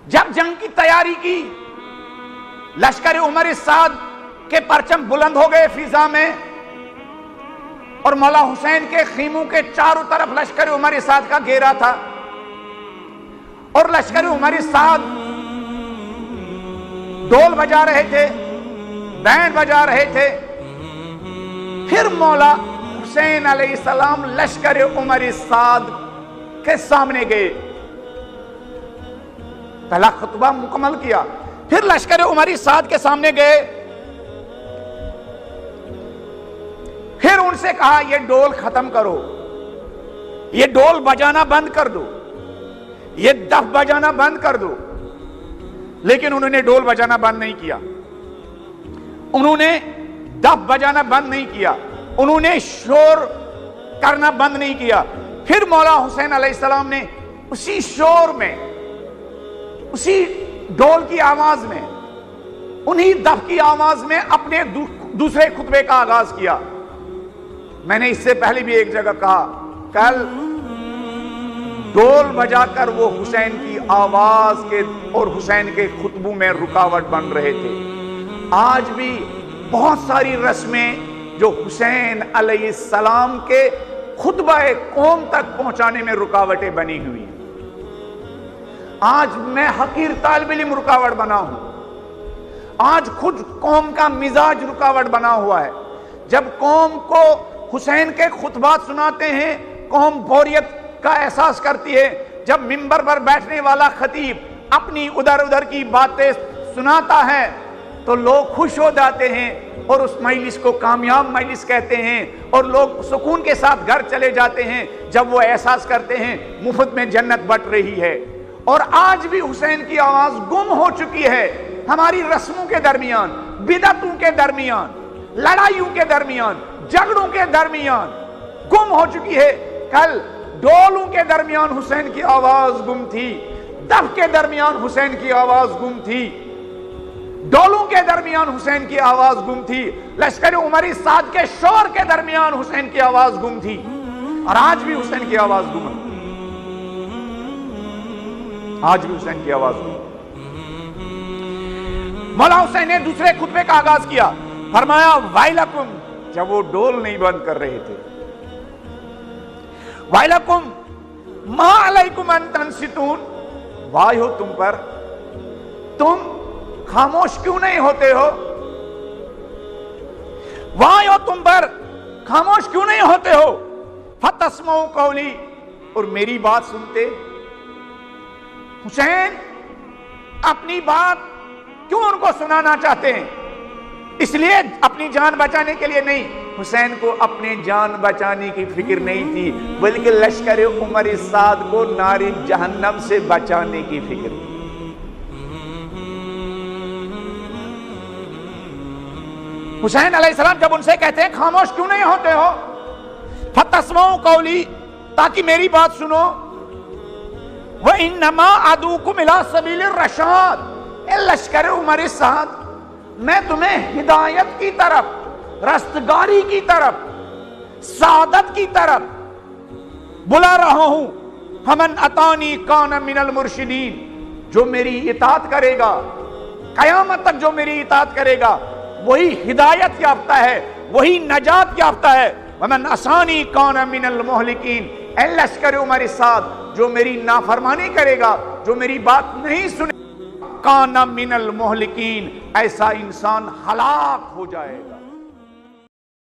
جب جنگ کی تیاری کی، لشکر عمر سعد کے پرچم بلند ہو گئے فضا میں، اور مولا حسین کے خیموں کے چاروں طرف لشکر عمر سعد کا گھیرا تھا، اور لشکر عمر سعد ڈول بجا رہے تھے، بینڈ بجا رہے تھے۔ پھر مولا حسین علیہ السلام لشکر عمر سعد کے سامنے گئے، پہلا خطبہ مکمل کیا، پھر لشکر عمر سعد کے سامنے گئے، پھر ان سے کہا یہ ڈول ختم کرو، یہ ڈول بجانا بند کر دو، یہ دف بجانا بند کر دو۔ لیکن انہوں نے ڈول بجانا بند نہیں کیا، انہوں نے دف بجانا بند نہیں کیا، انہوں نے شور کرنا بند نہیں کیا۔ پھر مولا حسین علیہ السلام نے اسی شور میں، اسی ڈول کی آواز میں، انہی دف کی آواز میں اپنے دوسرے خطبے کا آغاز کیا۔ میں نے اس سے پہلے بھی ایک جگہ کہا، کل ڈول بجا کر وہ حسین کی آواز کے اور حسین کے خطبوں میں رکاوٹ بن رہے تھے۔ آج بھی بہت ساری رسمیں جو حسین علیہ السلام کے خطبہ قوم تک پہنچانے میں رکاوٹیں بنی ہوئی ہیں۔ آج میں حقیر طالب علم رکاوٹ بنا ہوں، آج خود قوم کا مزاج رکاوٹ بنا ہوا ہے۔ جب قوم کو حسین کے خطبات سناتے ہیں، قوم بوریت کا احساس کرتی ہے۔ جب منبر پر بیٹھنے والا خطیب اپنی ادھر کی باتیں سناتا ہے تو لوگ خوش ہو جاتے ہیں اور اس مجلس کو کامیاب مجلس کہتے ہیں، اور لوگ سکون کے ساتھ گھر چلے جاتے ہیں جب وہ احساس کرتے ہیں مفت میں جنت بٹ رہی ہے۔ اور آج بھی حسین کی آواز گم ہو چکی ہے، ہماری رسموں کے درمیان، بدعتوں کے درمیان، لڑائیوں کے درمیان، جھگڑوں کے درمیان گم ہو چکی ہے۔ کل ڈولوں کے درمیان حسین کی آواز گم تھی، دف کے درمیان حسین کی آواز گم تھی، ڈولوں کے درمیان حسین کی آواز گم تھی، لشکر عمر سعد کے شور کے درمیان حسین کی آواز گم تھی، اور آج بھی حسین کی آواز گم ہے، آج بھی حسین کی آواز گم ہے۔ مولا حسین نے دوسرے خطبے کا آغاز کیا، فرمایا ویلکم، جب وہ ڈول نہیں بند کر رہے تھے، ویلکم ما علیکم ان تنصتون، واہ ہو تم پر، تم خاموش کیوں نہیں ہوتے ہو؟ واہ ہو تم پر، خاموش کیوں نہیں ہوتے ہو؟ فتسمعوا قولی، اور میری بات سنتے۔ حسین اپنی بات کیوں ان کو سنانا چاہتے ہیں؟ اس لیے اپنی جان بچانے کے لیے نہیں، حسین کو اپنے جان بچانے کی فکر نہیں تھی، بلکہ لشکر عمر سعد کو نار جہنم سے بچانے کی فکر تھی۔ حسین علیہ السلام جب ان سے کہتے ہیں خاموش کیوں نہیں ہوتے ہو، فتسمعوا قولی، تاکہ میری بات سنو، وَإِنَّمَا أَدْعُوكُمْ إِلَىٰ سَبِيلِ الرَّشَادِ، اے لشکر عمر سعد، میں تمہیں ہدایت کی طرف، رستگاری کی طرف، سعادت کی طرف بلا رہا ہوں۔ فَمَنْ أَطَاعَنِي كَانَ مِنَ الْمُرْشِدِينَ، جو میری اطاعت کرے گا، قیامت تک جو میری اطاعت کرے گا وہی ہدایت یافتہ ہے، وہی نجات یافتہ ہے۔ وَمَنْ عَصَانِي كَانَ مِنَ الْمُهْلِكِينَ، اے لشکر عمر سعد، جو میری نافرمانی کرے گا، جو میری بات نہیں سنے، کان من المہلکین، ایسا انسان ہلاک ہو جائے گا۔